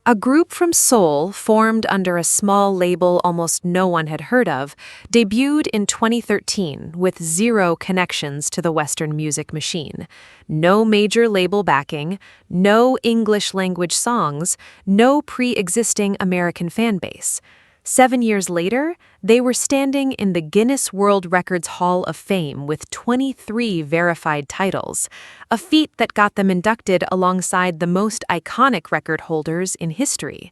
A group from Seoul, formed under a small label almost no one had heard of, debuted in 2013 with zero connections to the Western music machine. No major label backing, no English-language songs, no pre-existing American fan base. 7 years later, they were standing in the Guinness World Records Hall of Fame with 23 verified titles, a feat that got them inducted alongside the most iconic record holders in history.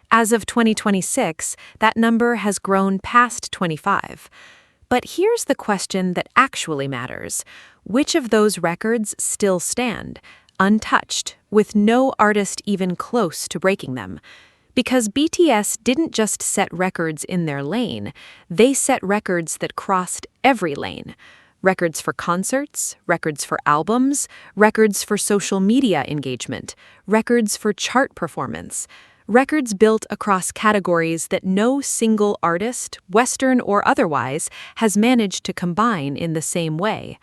As of 2026, that number has grown past 25. But here's the question that actually matters. Which of those records still stand, untouched, with no artist even close to breaking them? Because BTS didn't just set records in their lane, they set records that crossed every lane. Records for concerts, records for albums, records for social media engagement, records for chart performance. Records built across categories that no single artist, Western or otherwise, has managed to combine in the same way.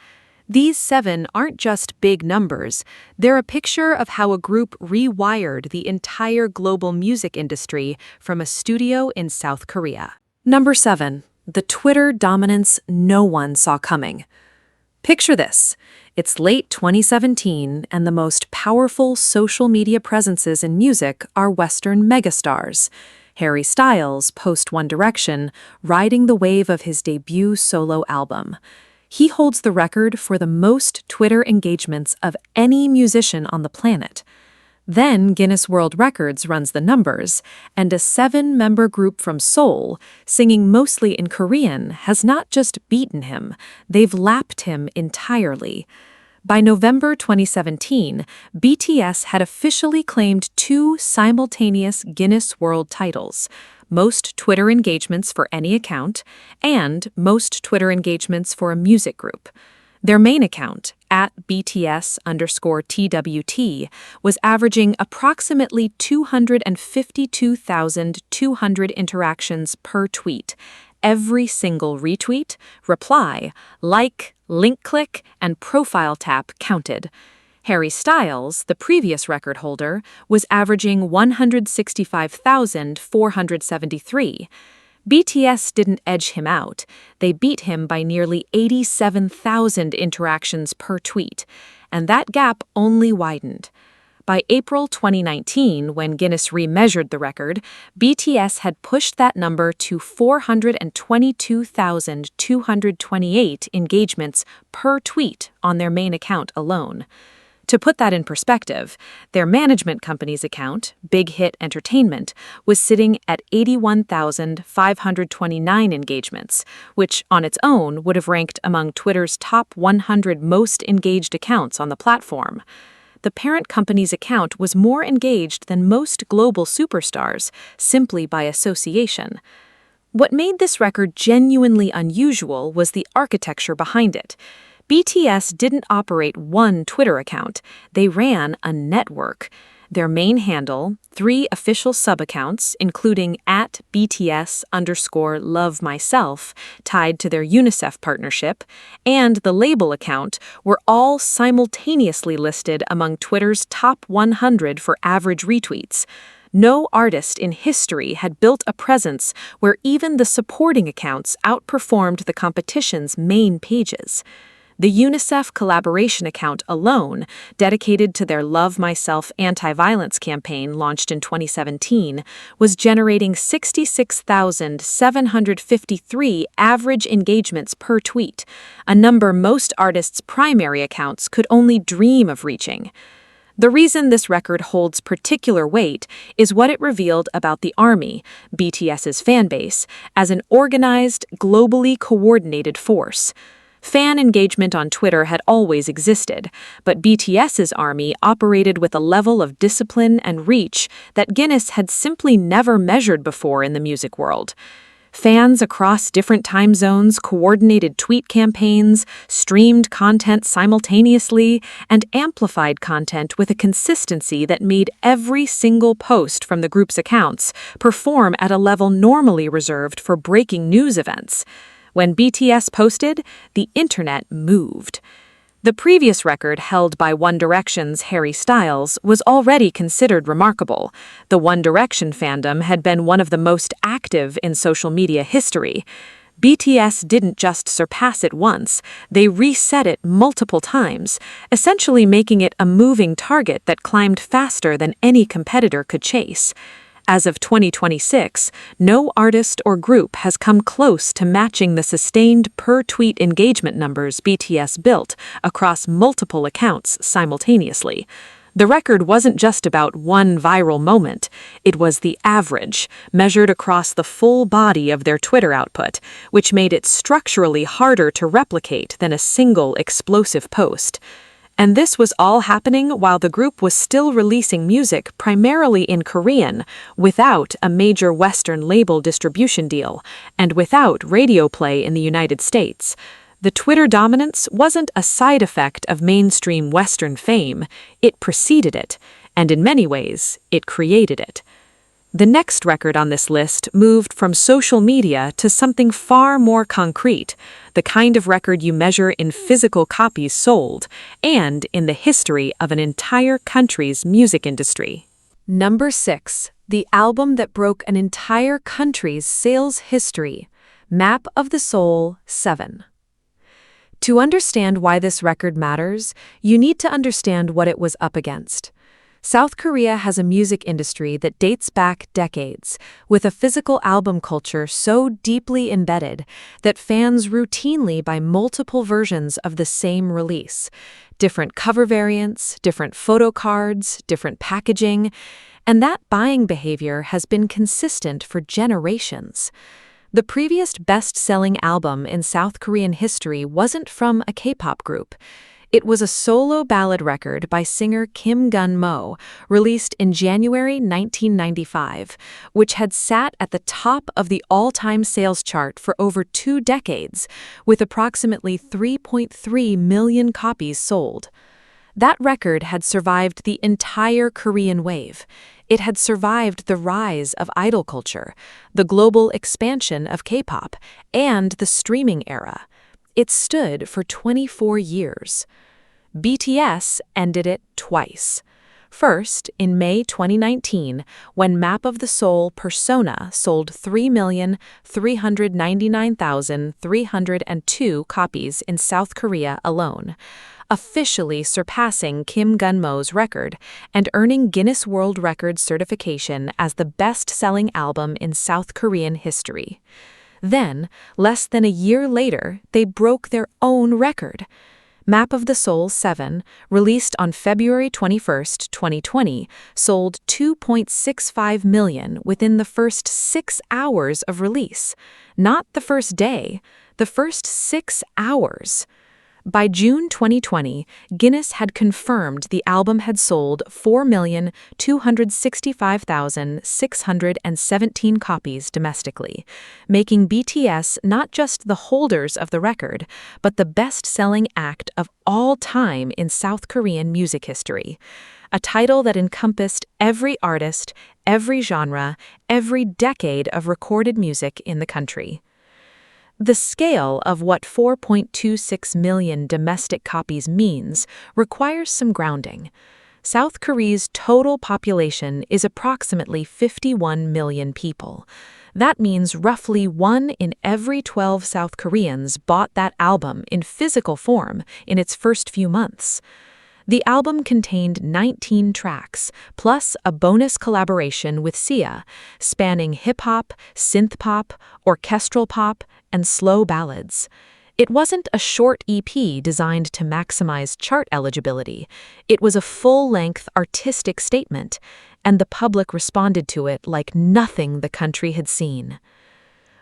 These 7 aren't just big numbers, they're a picture of how a group rewired the entire global music industry from a studio in South Korea. Number 7. The Twitter dominance no one saw coming. Picture this. It's late 2017, and the most powerful social media presences in music are Western megastars. Harry Styles, post One Direction, riding the wave of his debut solo album. He holds the record for the most Twitter engagements of any musician on the planet. Then Guinness World Records runs the numbers, and a 7-member group from Seoul, singing mostly in Korean, has not just beaten him, they've lapped him entirely. By November 2017, BTS had officially claimed 2 simultaneous Guinness World titles: most Twitter engagements for any account, and most Twitter engagements for a music group. Their main account, @BTS_TWT, was averaging approximately 252,200 interactions per tweet. Every single retweet, reply, like, link click, and profile tap counted. Harry Styles, the previous record holder, was averaging 165,473. BTS didn't edge him out. They beat him by nearly 87,000 interactions per tweet, and that gap only widened. By April 2019, when Guinness remeasured the record, BTS had pushed that number to 422,228 engagements per tweet on their main account alone. To put that in perspective, their management company's account, Big Hit Entertainment, was sitting at 81,529 engagements, which on its own would have ranked among Twitter's top 100 most engaged accounts on the platform. The parent company's account was more engaged than most global superstars, simply by association. What made this record genuinely unusual was the architecture behind it. BTS didn't operate one Twitter account, they ran a network. Their main handle, 3 official sub-accounts, including @BTS_LoveMyself, tied to their UNICEF partnership, and the label account were all simultaneously listed among Twitter's top 100 for average retweets. No artist in history had built a presence where even the supporting accounts outperformed the competition's main pages. The UNICEF collaboration account alone, dedicated to their Love Myself anti-violence campaign launched in 2017, was generating 66,753 average engagements per tweet, a number most artists' primary accounts could only dream of reaching. The reason this record holds particular weight is what it revealed about the ARMY, BTS's fanbase, as an organized, globally coordinated force. Fan engagement on Twitter had always existed, but BTS's ARMY operated with a level of discipline and reach that Guinness had simply never measured before in the music world. Fans across different time zones coordinated tweet campaigns, streamed content simultaneously, and amplified content with a consistency that made every single post from the group's accounts perform at a level normally reserved for breaking news events. When BTS posted, the internet moved. The previous record, held by One Direction's Harry Styles, was already considered remarkable. The One Direction fandom had been one of the most active in social media history. BTS didn't just surpass it once, they reset it multiple times, essentially making it a moving target that climbed faster than any competitor could chase. As of 2026, no artist or group has come close to matching the sustained per-tweet engagement numbers BTS built across multiple accounts simultaneously. The record wasn't just about one viral moment, it was the average, measured across the full body of their Twitter output, which made it structurally harder to replicate than a single explosive post. And this was all happening while the group was still releasing music primarily in Korean, without a major Western label distribution deal, and without radio play in the United States. The Twitter dominance wasn't a side effect of mainstream Western fame, it preceded it, and in many ways, it created it. The next record on this list moved from social media to something far more concrete, the kind of record you measure in physical copies sold, and in the history of an entire country's music industry. Number 6. The album that broke an entire country's sales history, Map of the Soul 7. To understand why this record matters, you need to understand what it was up against. South Korea has a music industry that dates back decades, with a physical album culture so deeply embedded that fans routinely buy multiple versions of the same release. Different cover variants, different photo cards, different packaging, and that buying behavior has been consistent for generations. The previous best-selling album in South Korean history wasn't from a K-pop group. It was a solo ballad record by singer Kim Gun-mo, released in January 1995, which had sat at the top of the all-time sales chart for over 2 decades, with approximately 3.3 million copies sold. That record had survived the entire Korean wave. It had survived the rise of idol culture, the global expansion of K-pop, and the streaming era. It stood for 24 years. BTS ended it twice. First, in May 2019, when Map of the Soul Persona sold 3,399,302 copies in South Korea alone, officially surpassing Kim Gun-mo's record and earning Guinness World Records certification as the best-selling album in South Korean history. Then, less than a year later, they broke their own record. Map of the Soul 7, released on February 21, 2020, sold 2.65 million within the first 6 hours of release. Not the first day, the first 6 hours. By June 2020, Guinness had confirmed the album had sold 4,265,617 copies domestically, making BTS not just the holders of the record, but the best-selling act of all time in South Korean music history. A title that encompassed every artist, every genre, every decade of recorded music in the country. The scale of what 4.26 million domestic copies means requires some grounding. South Korea's total population is approximately 51 million people. That means roughly 1 in every 12 South Koreans bought that album in physical form in its first few months. The album contained 19 tracks, plus a bonus collaboration with Sia, spanning hip-hop, synth-pop, orchestral pop, and slow ballads. It wasn't a short EP designed to maximize chart eligibility. It was a full-length artistic statement, and the public responded to it like nothing the country had seen.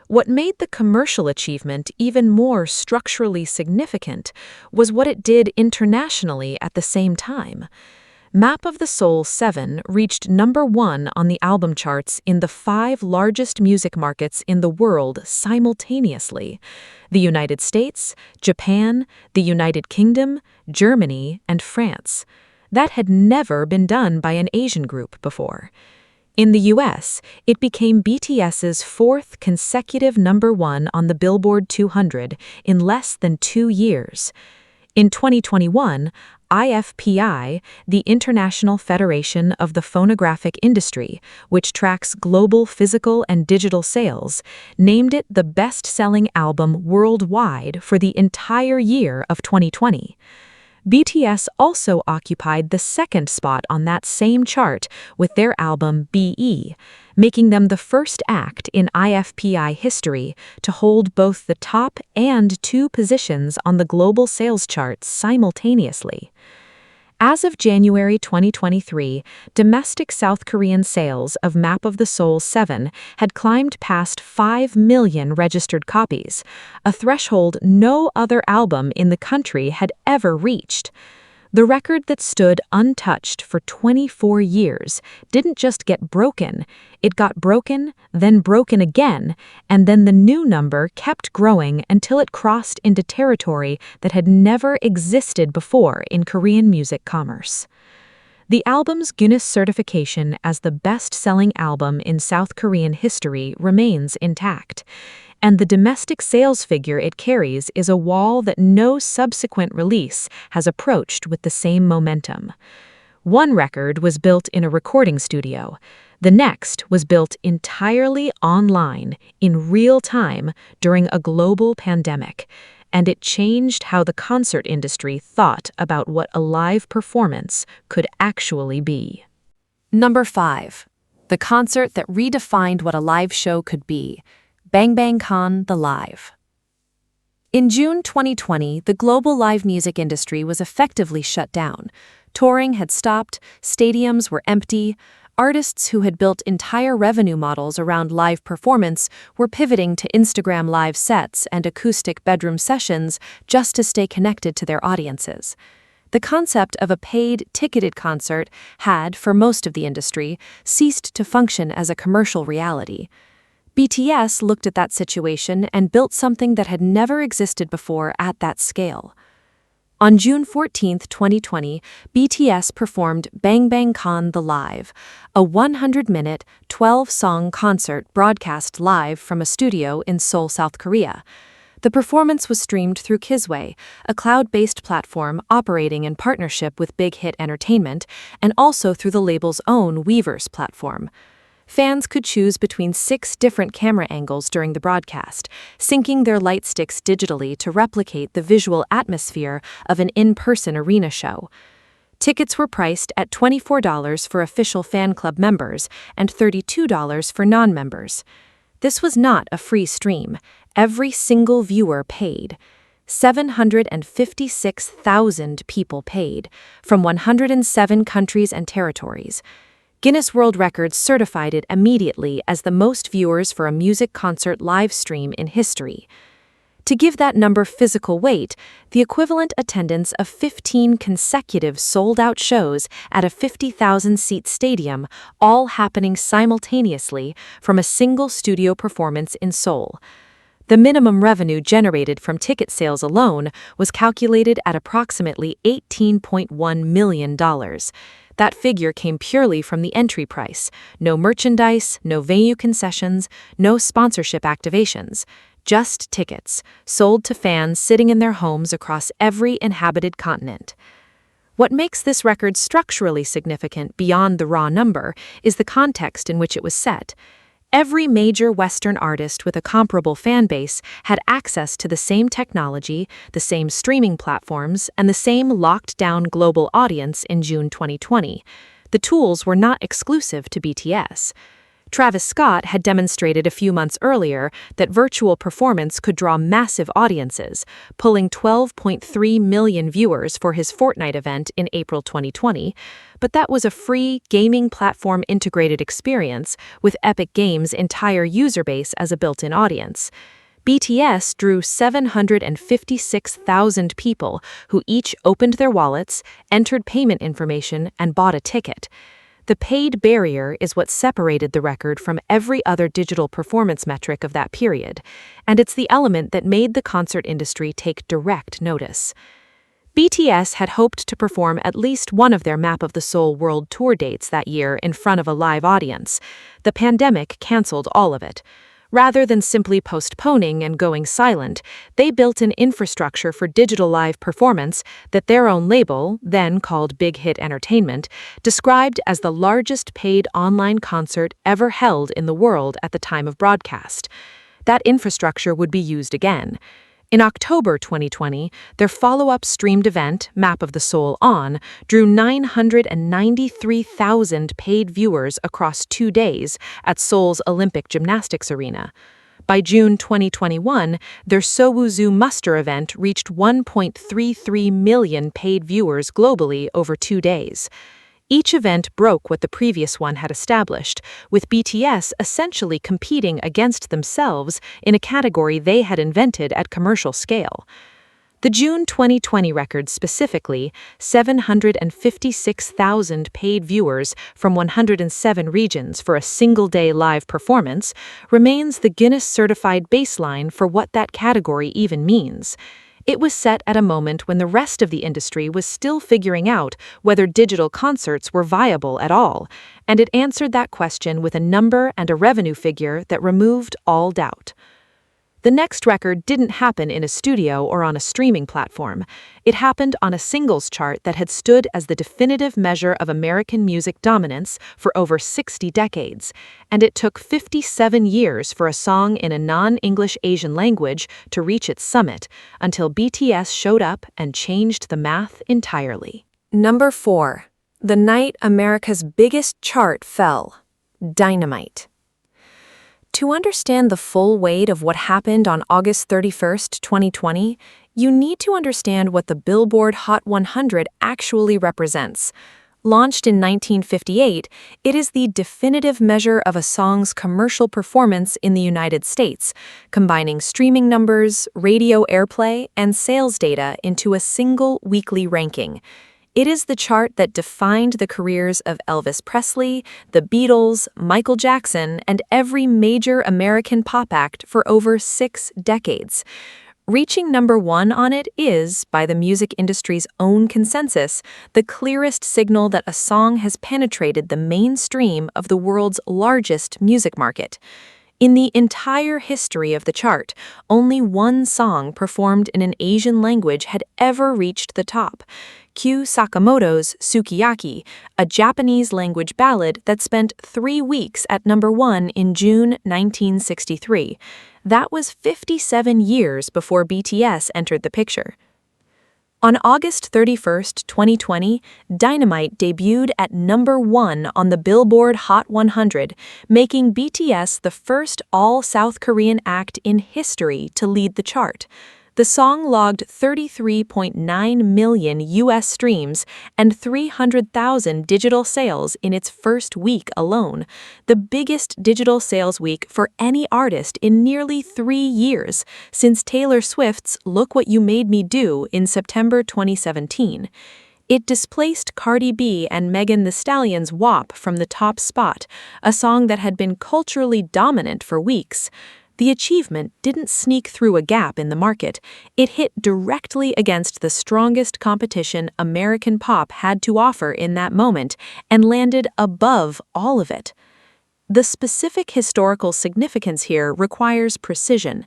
What made the commercial achievement even more structurally significant was what it did internationally at the same time. Map of the Soul 7 reached #1 on the album charts in the 5 largest music markets in the world simultaneously: the United States, Japan, the United Kingdom, Germany, and France. That had never been done by an Asian group before. In the US, it became BTS's 4th consecutive #1 on the Billboard 200 in less than 2 years. In 2021, IFPI, the International Federation of the Phonographic Industry, which tracks global physical and digital sales, named it the best-selling album worldwide for the entire year of 2020. BTS also occupied the second spot on that same chart with their album BE, making them the first act in IFPI history to hold both the top and two positions on the global sales charts simultaneously. As of January 2023, domestic South Korean sales of Map of the Soul 7 had climbed past 5 million registered copies, a threshold no other album in the country had ever reached. The record that stood untouched for 24 years didn't just get broken, it got broken, then broken again, and then the new number kept growing until it crossed into territory that had never existed before in Korean music commerce. The album's Guinness certification as the best-selling album in South Korean history remains intact, and the domestic sales figure it carries is a wall that no subsequent release has approached with the same momentum. One record was built in a recording studio. The next was built entirely online, in real time, during a global pandemic, and it changed how the concert industry thought about what a live performance could actually be. Number 5. The concert that redefined what a live show could be. Bang Bang Con The Live. In June 2020, the global live music industry was effectively shut down. Touring had stopped, stadiums were empty, artists who had built entire revenue models around live performance were pivoting to Instagram live sets and acoustic bedroom sessions just to stay connected to their audiences. The concept of a paid, ticketed concert had, for most of the industry, ceased to function as a commercial reality. BTS looked at that situation and built something that had never existed before at that scale. On June 14, 2020, BTS performed Bang Bang Con The Live, a 100-minute, 12-song concert broadcast live from a studio in Seoul, South Korea. The performance was streamed through Kisway, a cloud-based platform operating in partnership with Big Hit Entertainment, and also through the label's own Weverse platform. Fans could choose between 6 different camera angles during the broadcast, syncing their light sticks digitally to replicate the visual atmosphere of an in-person arena show. Tickets were priced at $24 for official fan club members and $32 for non-members. This was not a free stream. Every single viewer paid. 756,000 people paid, from 107 countries and territories. Guinness World Records certified it immediately as the most viewers for a music concert live stream in history. To give that number physical weight, the equivalent attendance of 15 consecutive sold-out shows at a 50,000-seat stadium, all happening simultaneously from a single studio performance in Seoul. The minimum revenue generated from ticket sales alone was calculated at approximately $18.1 million. That figure came purely from the entry price. No merchandise, no venue concessions, no sponsorship activations. Just tickets, sold to fans sitting in their homes across every inhabited continent. What makes this record structurally significant beyond the raw number is the context in which it was set. Every major Western artist with a comparable fan base had access to the same technology, the same streaming platforms, and the same locked-down global audience in June 2020. The tools were not exclusive to BTS. Travis Scott had demonstrated a few months earlier that virtual performance could draw massive audiences, pulling 12.3 million viewers for his Fortnite event in April 2020, but that was a free, gaming platform-integrated experience with Epic Games' entire user base as a built-in audience. BTS drew 756,000 people who each opened their wallets, entered payment information, and bought a ticket. The paid barrier is what separated the record from every other digital performance metric of that period, and it's the element that made the concert industry take direct notice. BTS had hoped to perform at least one of their Map of the Soul world tour dates that year in front of a live audience. The pandemic canceled all of it. Rather than simply postponing and going silent, they built an infrastructure for digital live performance that their own label, then called Big Hit Entertainment, described as the largest paid online concert ever held in the world at the time of broadcast. That infrastructure would be used again. In October 2020, their follow-up streamed event, Map of the Soul On, drew 993,000 paid viewers across 2 days at Seoul's Olympic Gymnastics Arena. By June 2021, their Sowuzu Muster event reached 1.33 million paid viewers globally over 2 days. Each event broke what the previous one had established, with BTS essentially competing against themselves in a category they had invented at commercial scale. The June 2020 record specifically, 756,000 paid viewers from 107 regions for a single-day live performance, remains the Guinness-certified baseline for what that category even means. It was set at a moment when the rest of the industry was still figuring out whether digital concerts were viable at all, and it answered that question with a number and a revenue figure that removed all doubt. The next record didn't happen in a studio or on a streaming platform. It happened on a singles chart that had stood as the definitive measure of American music dominance for over 60 decades, and it took 57 years for a song in a non-English Asian language to reach its summit, until BTS showed up and changed the math entirely. Number 4. The night America's biggest chart fell. Dynamite. To understand the full weight of what happened on August 31st, 2020, you need to understand what the Billboard Hot 100 actually represents. Launched in 1958, it is the definitive measure of a song's commercial performance in the United States, combining streaming numbers, radio airplay, and sales data into a single weekly ranking. It is the chart that defined the careers of Elvis Presley, the Beatles, Michael Jackson, and every major American pop act for over 6 decades. Reaching number 1 on it is, by the music industry's own consensus, the clearest signal that a song has penetrated the mainstream of the world's largest music market. In the entire history of the chart, only one song performed in an Asian language had ever reached the top. Q Sakamoto's Sukiyaki, a Japanese-language ballad that spent 3 weeks at number 1 in June 1963. That was 57 years before BTS entered the picture. On August 31st, 2020, Dynamite debuted at number 1 on the Billboard Hot 100, making BTS the first all-South Korean act in history to lead the chart. The song logged 33.9 million US streams and 300,000 digital sales in its first week alone, the biggest digital sales week for any artist in nearly 3 years, since Taylor Swift's Look What You Made Me Do in September 2017. It displaced Cardi B and Megan Thee Stallion's WAP from the top spot, a song that had been culturally dominant for weeks. The achievement didn't sneak through a gap in the market. It hit directly against the strongest competition American pop had to offer in that moment and landed above all of it. The specific historical significance here requires precision.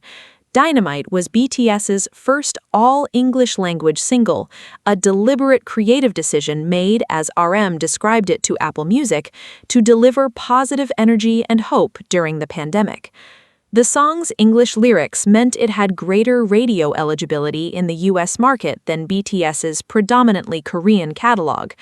Dynamite was BTS's first all-English language single, a deliberate creative decision made, as RM described it to Apple Music, to deliver positive energy and hope during the pandemic. The song's English lyrics meant it had greater radio eligibility in the US market than BTS's predominantly Korean catalog.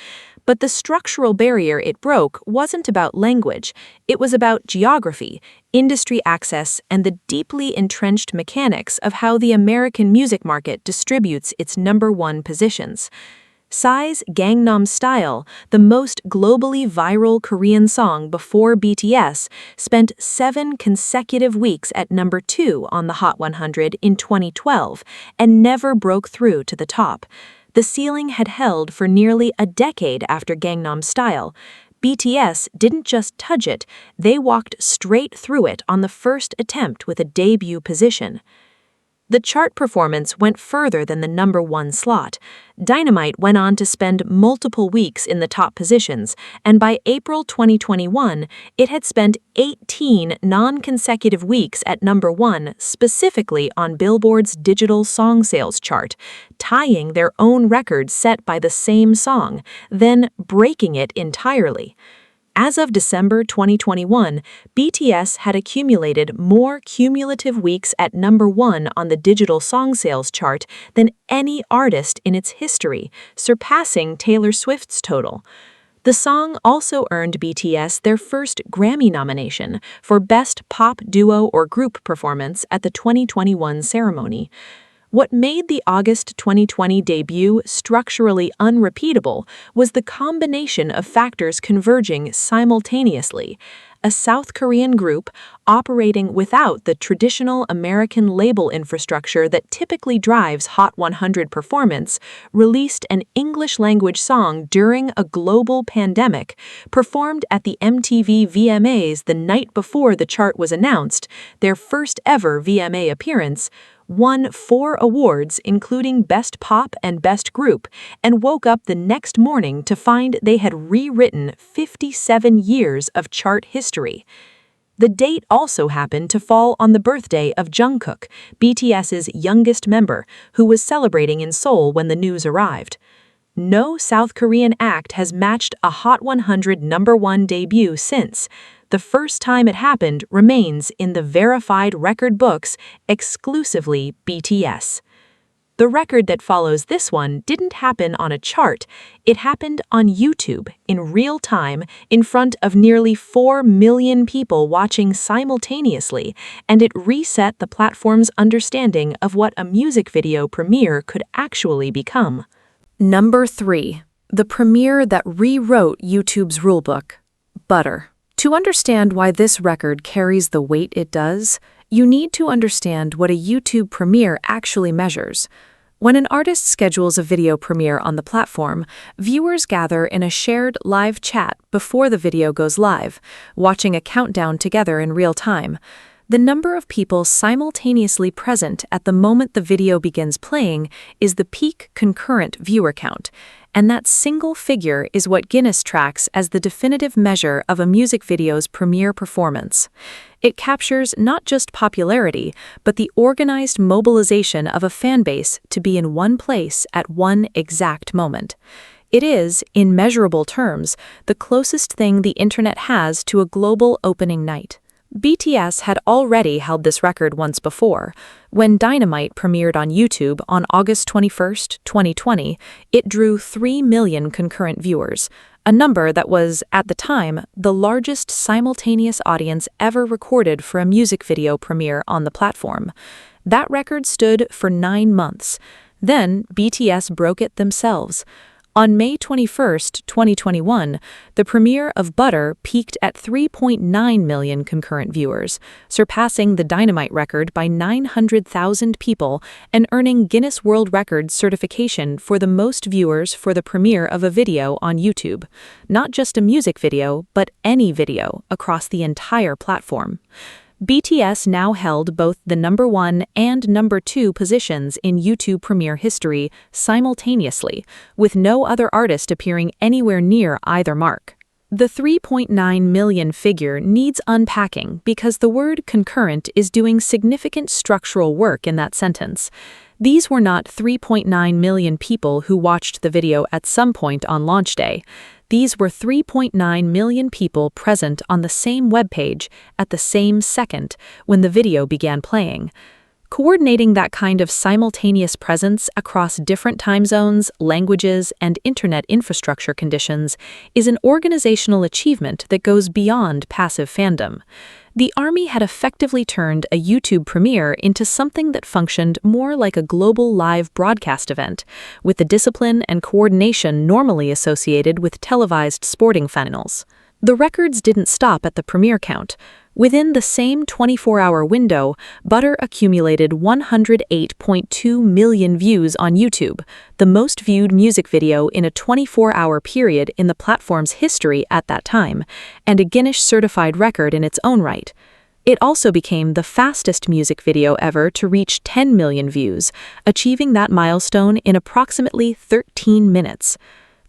But the structural barrier it broke wasn't about language, it was about geography, industry access, and the deeply entrenched mechanics of how the American music market distributes its number 1 positions. Psy's Gangnam Style, the most globally viral Korean song before BTS, spent 7 consecutive weeks at number 2 on the Hot 100 in 2012 and never broke through to the top. The ceiling had held for nearly a decade after Gangnam Style. BTS didn't just touch it, they walked straight through it on the first attempt with a debut position. The chart performance went further than the number one slot. Dynamite went on to spend multiple weeks in the top positions, and by April 2021, it had spent 18 non-consecutive weeks at number one, specifically on Billboard's digital song sales chart, tying their own record set by the same song, then breaking it entirely. As of December 2021, BTS had accumulated more cumulative weeks at number one on the digital song sales chart than any artist in its history, surpassing Taylor Swift's total. The song also earned BTS their first Grammy nomination for Best Pop Duo or Group Performance at the 2021 ceremony. What made the August 2020 debut structurally unrepeatable was the combination of factors converging simultaneously. A South Korean group, operating without the traditional American label infrastructure that typically drives Hot 100 performance, released an English-language song during a global pandemic, performed at the MTV VMAs the night before the chart was announced, their first ever VMA appearance, won 4 awards including Best Pop and Best Group, and woke up the next morning to find they had rewritten 57 years of chart history. The date also happened to fall on the birthday of Jungkook, BTS's youngest member, who was celebrating in Seoul when the news arrived. No South Korean act has matched a Hot 100 number one debut since. The first time it happened remains in the verified record books, exclusively BTS. The record that follows this one didn't happen on a chart, it happened on YouTube in real time in front of nearly 4 million people watching simultaneously, and it reset the platform's understanding of what a music video premiere could actually become. Number 3. The premiere that rewrote YouTube's rulebook. Butter. To understand why this record carries the weight it does, you need to understand what a YouTube premiere actually measures. When an artist schedules a video premiere on the platform, viewers gather in a shared live chat before the video goes live, watching a countdown together in real time. The number of people simultaneously present at the moment the video begins playing is the peak concurrent viewer count, and that single figure is what Guinness tracks as the definitive measure of a music video's premiere performance. It captures not just popularity, but the organized mobilization of a fan base to be in one place at one exact moment. It is, in measurable terms, the closest thing the internet has to a global opening night. BTS had already held this record once before. When Dynamite premiered on YouTube on August 21, 2020, it drew 3 million concurrent viewers, a number that was, at the time, the largest simultaneous audience ever recorded for a music video premiere on the platform. That record stood for 9 months. Then, BTS broke it themselves. On May 21, 2021, the premiere of Butter peaked at 3.9 million concurrent viewers, surpassing the Dynamite record by 900,000 people and earning Guinness World Records certification for the most viewers for the premiere of a video on YouTube. Not just a music video, but any video across the entire platform. BTS now held both the number 1 and number 2 positions in YouTube premiere history simultaneously, with no other artist appearing anywhere near either mark. The 3.9 million figure needs unpacking because the word concurrent is doing significant structural work in that sentence. These were not 3.9 million people who watched the video at some point on launch day. These were 3.9 million people present on the same webpage at the same second when the video began playing. Coordinating that kind of simultaneous presence across different time zones, languages, and internet infrastructure conditions is an organizational achievement that goes beyond passive fandom. The Army had effectively turned a YouTube premiere into something that functioned more like a global live broadcast event, with the discipline and coordination normally associated with televised sporting finals. The records didn't stop at the premiere count. Within the same 24-hour window, Butter accumulated 108.2 million views on YouTube, the most viewed music video in a 24-hour period in the platform's history at that time, and a Guinness certified record in its own right. It also became the fastest music video ever to reach 10 million views, achieving that milestone in approximately 13 minutes.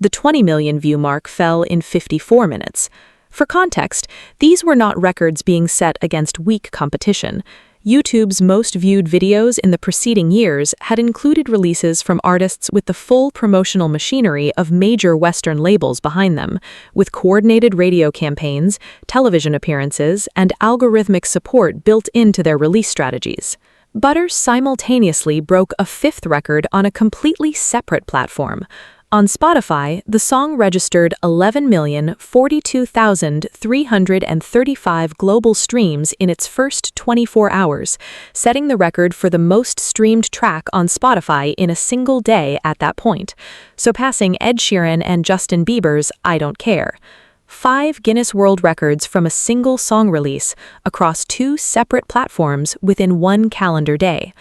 The 20 million view mark fell in 54 minutes. For context, these were not records being set against weak competition. YouTube's most viewed videos in the preceding years had included releases from artists with the full promotional machinery of major Western labels behind them, with coordinated radio campaigns, television appearances, and algorithmic support built into their release strategies. Butter simultaneously broke a fifth record on a completely separate platform. On Spotify, the song registered 11,042,335 global streams in its first 24 hours, setting the record for the most streamed track on Spotify in a single day at that point, surpassing Ed Sheeran and Justin Bieber's I Don't Care. 5 Guinness World Records from a single song release across 2 separate platforms within 1 calendar day.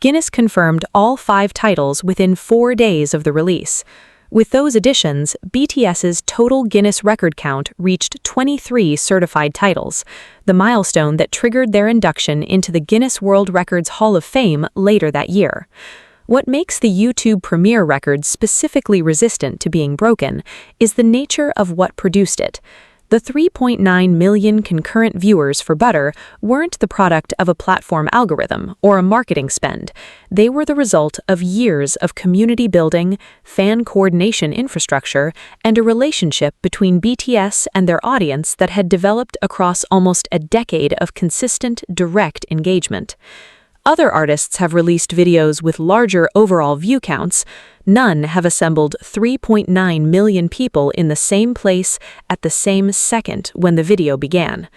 Guinness confirmed all 5 titles within 4 days of the release. With those additions, BTS's total Guinness record count reached 23 certified titles, the milestone that triggered their induction into the Guinness World Records Hall of Fame later that year. What makes the YouTube Premiere record specifically resistant to being broken is the nature of what produced it. The 3.9 million concurrent viewers for Butter weren't the product of a platform algorithm or a marketing spend. They were the result of years of community building, fan coordination infrastructure, and a relationship between BTS and their audience that had developed across almost a decade of consistent, direct engagement. Other artists have released videos with larger overall view counts. None have assembled 3.9 million people in the same place at the same second when the video began.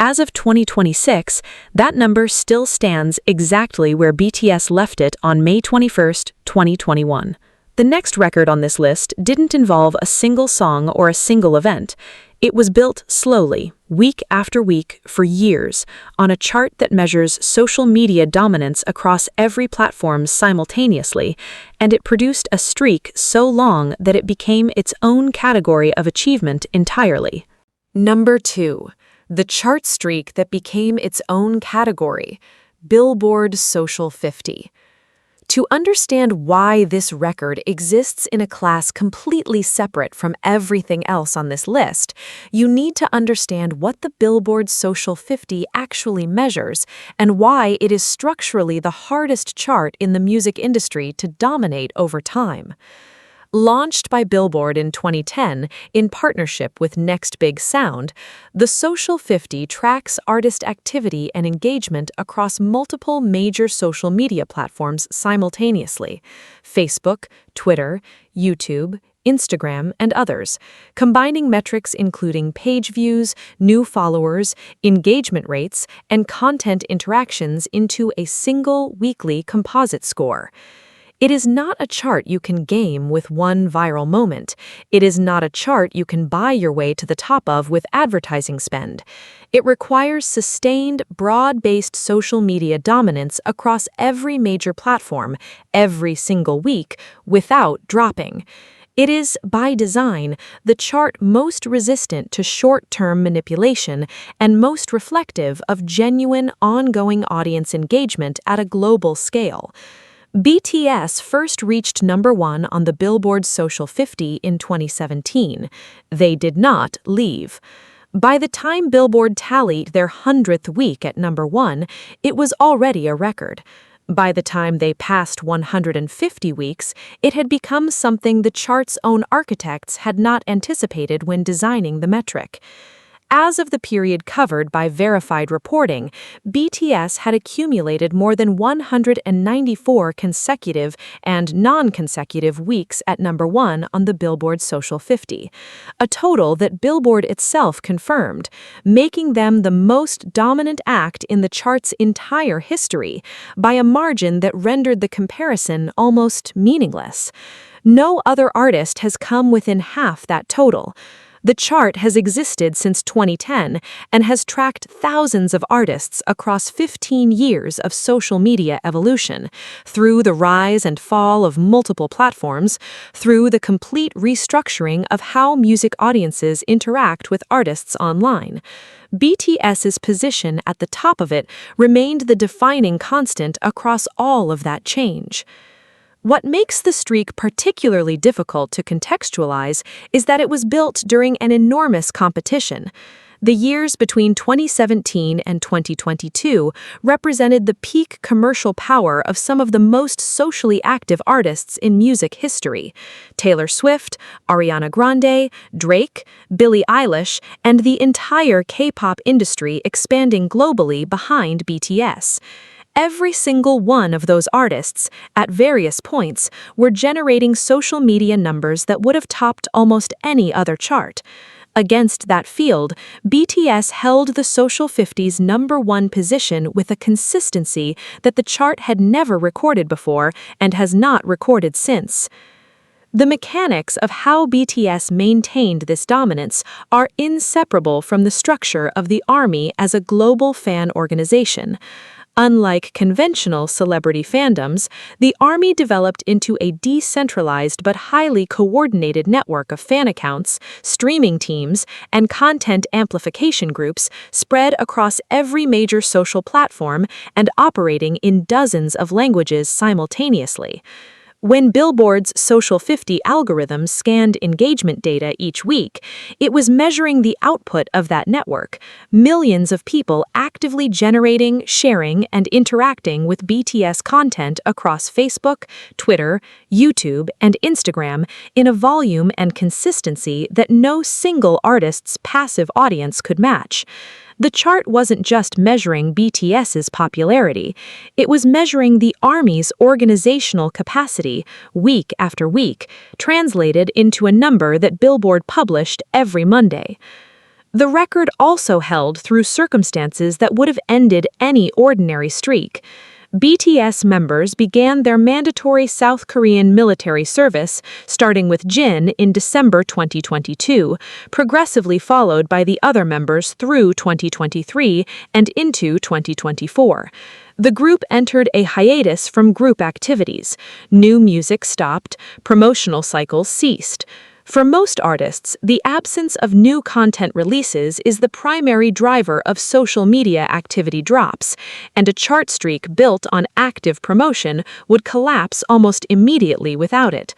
As of 2026, that number still stands exactly where BTS left it on May 21, 2021. The next record on this list didn't involve a single song or a single event. It was built slowly, week after week, for years, on a chart that measures social media dominance across every platform simultaneously, and it produced a streak so long that it became its own category of achievement entirely. Number 2. The chart streak that became its own category, Billboard Social 50. To understand why this record exists in a class completely separate from everything else on this list, you need to understand what the Billboard Social 50 actually measures and why it is structurally the hardest chart in the music industry to dominate over time. Launched by Billboard in 2010 in partnership with Next Big Sound, the Social 50 tracks artist activity and engagement across multiple major social media platforms simultaneously: Facebook, Twitter, YouTube, Instagram, and others, combining metrics including page views, new followers, engagement rates, and content interactions into a single weekly composite score. It is not a chart you can game with one viral moment. It is not a chart you can buy your way to the top of with advertising spend. It requires sustained, broad-based social media dominance across every major platform, every single week, without dropping. It is, by design, the chart most resistant to short-term manipulation and most reflective of genuine, ongoing audience engagement at a global scale. BTS first reached number 1 on the Billboard Social 50 in 2017. They did not leave. By the time Billboard tallied their 100th week at number 1, it was already a record. By the time they passed 150 weeks, it had become something the chart's own architects had not anticipated when designing the metric. As of the period covered by verified reporting, BTS had accumulated more than 194 consecutive and non-consecutive weeks at number 1 on the Billboard Social 50, a total that Billboard itself confirmed, making them the most dominant act in the chart's entire history by a margin that rendered the comparison almost meaningless. No other artist has come within half that total. The chart has existed since 2010 and has tracked thousands of artists across 15 years of social media evolution, through the rise and fall of multiple platforms, through the complete restructuring of how music audiences interact with artists online. BTS's position at the top of it remained the defining constant across all of that change. What makes the streak particularly difficult to contextualize is that it was built during an enormous competition. The years between 2017 and 2022 represented the peak commercial power of some of the most socially active artists in music history: Taylor Swift, Ariana Grande, Drake, Billie Eilish, and the entire K-pop industry expanding globally behind BTS. Every single one of those artists, at various points, were generating social media numbers that would have topped almost any other chart. Against that field, BTS held the Social 50's #1 position with a consistency that the chart had never recorded before and has not recorded since. The mechanics of how BTS maintained this dominance are inseparable from the structure of the ARMY as a global fan organization. Unlike conventional celebrity fandoms, the ARMY developed into a decentralized but highly coordinated network of fan accounts, streaming teams, and content amplification groups spread across every major social platform and operating in dozens of languages simultaneously. When Billboard's Social 50 algorithm scanned engagement data each week, it was measuring the output of that network, millions of people actively generating, sharing, and interacting with BTS content across Facebook, Twitter, YouTube, and Instagram in a volume and consistency that no single artist's passive audience could match. The chart wasn't just measuring BTS's popularity, it was measuring the ARMY's organizational capacity, week after week, translated into a number that Billboard published every Monday. The record also held through circumstances that would have ended any ordinary streak. BTS members began their mandatory South Korean military service, starting with Jin in December 2022, progressively followed by the other members through 2023 and into 2024. The group entered a hiatus from group activities. New music stopped, promotional cycles ceased. For most artists, the absence of new content releases is the primary driver of social media activity drops, and a chart streak built on active promotion would collapse almost immediately without it.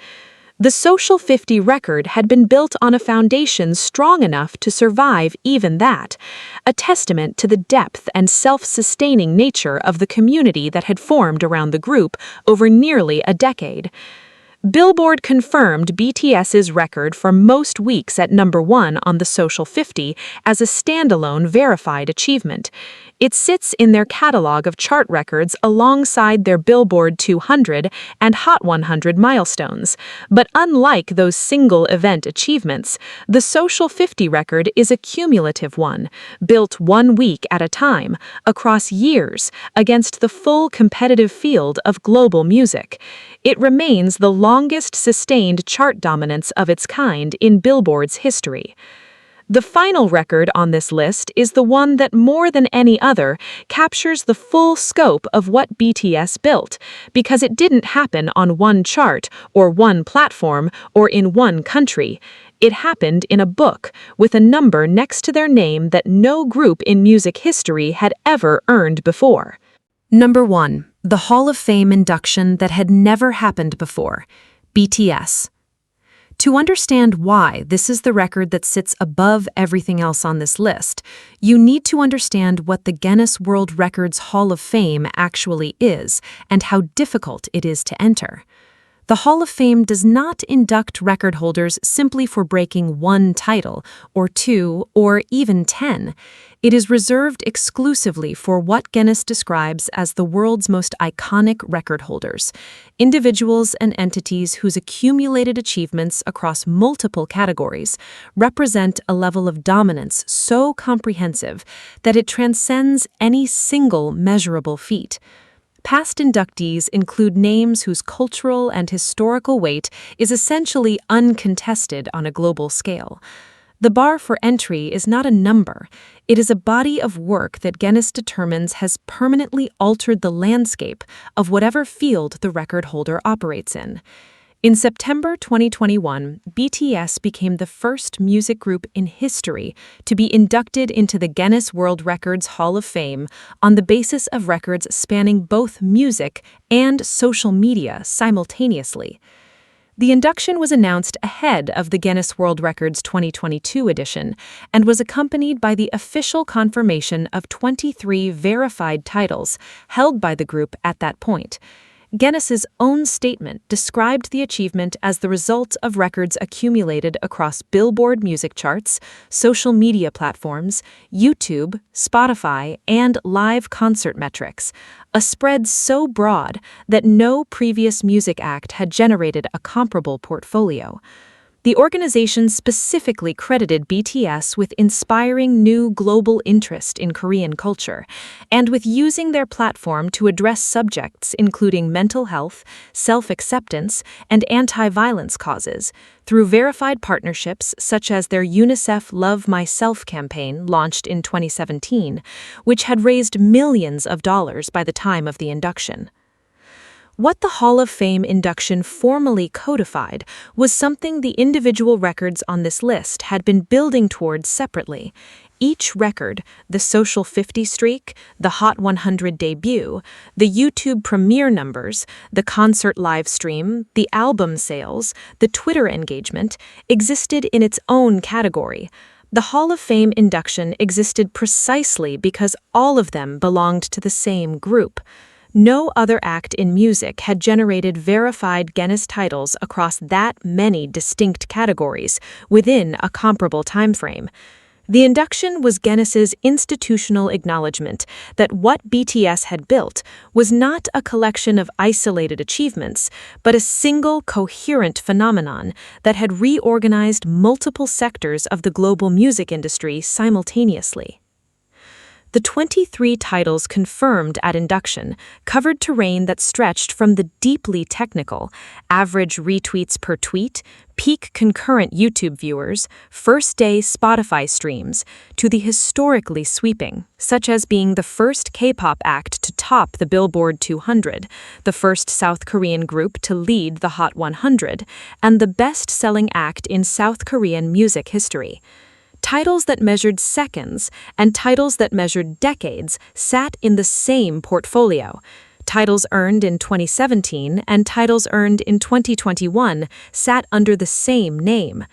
The Social 50 record had been built on a foundation strong enough to survive even that, a testament to the depth and self-sustaining nature of the community that had formed around the group over nearly a decade. Billboard confirmed BTS's record for most weeks at #1 on the Social 50 as a standalone verified achievement. It sits in their catalog of chart records alongside their Billboard 200 and Hot 100 milestones. But unlike those single-event achievements, the Social 50 record is a cumulative one, built 1 week at a time, across years, against the full competitive field of global music. It remains the longest sustained chart dominance of its kind in Billboard's history. The final record on this list is the one that more than any other captures the full scope of what BTS built, because it didn't happen on one chart or one platform or in one country. It happened in a book with a number next to their name that no group in music history had ever earned before. #1. The Hall of Fame induction that had never happened before. BTS. To understand why this is the record that sits above everything else on this list, you need to understand what the Guinness World Records Hall of Fame actually is and how difficult it is to enter. The Hall of Fame does not induct record holders simply for breaking one title, or 2, or even 10. It is reserved exclusively for what Guinness describes as the world's most iconic record holders, individuals and entities whose accumulated achievements across multiple categories represent a level of dominance so comprehensive that it transcends any single measurable feat. Past inductees include names whose cultural and historical weight is essentially uncontested on a global scale. The bar for entry is not a number. It is a body of work that Guinness determines has permanently altered the landscape of whatever field the record holder operates in. In September 2021, BTS became the first music group in history to be inducted into the Guinness World Records Hall of Fame on the basis of records spanning both music and social media simultaneously. The induction was announced ahead of the Guinness World Records 2022 edition and was accompanied by the official confirmation of 23 verified titles held by the group at that point. Guinness's own statement described the achievement as the result of records accumulated across Billboard music charts, social media platforms, YouTube, Spotify, and live concert metrics, a spread so broad that no previous music act had generated a comparable portfolio. The organization specifically credited BTS with inspiring new global interest in Korean culture, and with using their platform to address subjects including mental health, self-acceptance, and anti-violence causes, through verified partnerships such as their UNICEF Love Myself campaign launched in 2017, which had raised millions of dollars by the time of the induction. What the Hall of Fame induction formally codified was something the individual records on this list had been building towards separately. Each record, the Social 50 streak, the Hot 100 debut, the YouTube premiere numbers, the concert live stream, the album sales, the Twitter engagement, existed in its own category. The Hall of Fame induction existed precisely because all of them belonged to the same group. No other act in music had generated verified Guinness titles across that many distinct categories within a comparable timeframe. The induction was Guinness's institutional acknowledgement that what BTS had built was not a collection of isolated achievements, but a single coherent phenomenon that had reorganized multiple sectors of the global music industry simultaneously. The 23 titles confirmed at induction covered terrain that stretched from the deeply technical, average retweets per tweet, peak concurrent YouTube viewers, first-day Spotify streams, to the historically sweeping, such as being the first K-pop act to top the Billboard 200, the first South Korean group to lead the Hot 100, and the best-selling act in South Korean music history. Titles that measured seconds and titles that measured decades sat in the same portfolio. Titles earned in 2017 and titles earned in 2021 sat under the same name.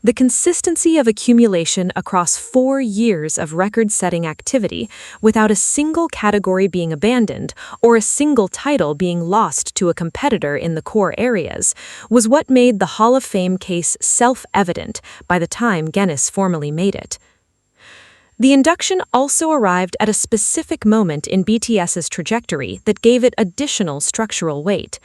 The consistency of accumulation across 4 years of record-setting activity without a single category being abandoned or a single title being lost to a competitor in the core areas was what made the Hall of Fame case self-evident by the time Guinness formally made it. The induction also arrived at a specific moment in BTS's trajectory that gave it additional structural weight.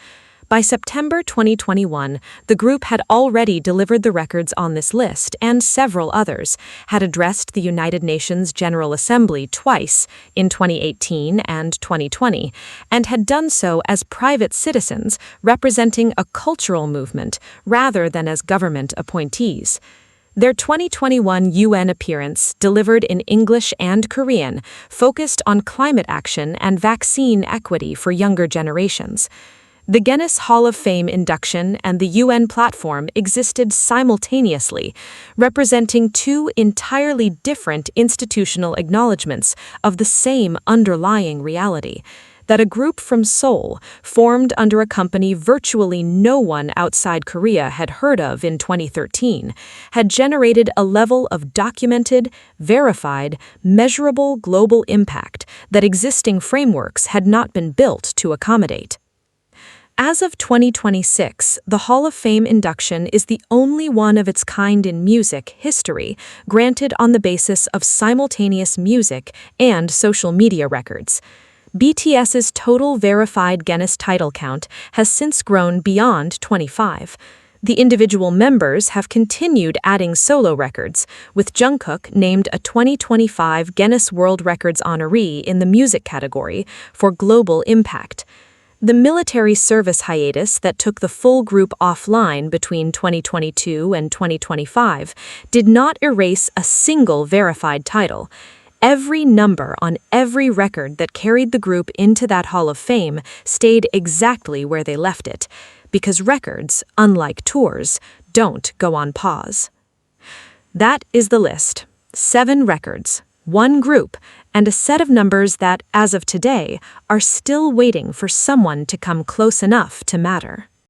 By September 2021, the group had already delivered the records on this list and several others, had addressed the United Nations General Assembly twice, in 2018 and 2020, and had done so as private citizens representing a cultural movement rather than as government appointees. Their 2021 UN appearance, delivered in English and Korean, focused on climate action and vaccine equity for younger generations. The Guinness Hall of Fame induction and the UN platform existed simultaneously, representing two entirely different institutional acknowledgments of the same underlying reality: that a group from Seoul, formed under a company virtually no one outside Korea had heard of in 2013, had generated a level of documented, verified, measurable global impact that existing frameworks had not been built to accommodate. As of 2026, the Hall of Fame induction is the only one of its kind in music history granted on the basis of simultaneous music and social media records. BTS's total verified Guinness title count has since grown beyond 25. The individual members have continued adding solo records, with Jungkook named a 2025 Guinness World Records honoree in the music category for global impact. The military service hiatus that took the full group offline between 2022 and 2025 did not erase a single verified title. Every number on every record that carried the group into that Hall of Fame stayed exactly where they left it, because records, unlike tours, don't go on pause. That is the list. 7 records, 1 group, and a set of numbers that, as of today, are still waiting for someone to come close enough to matter.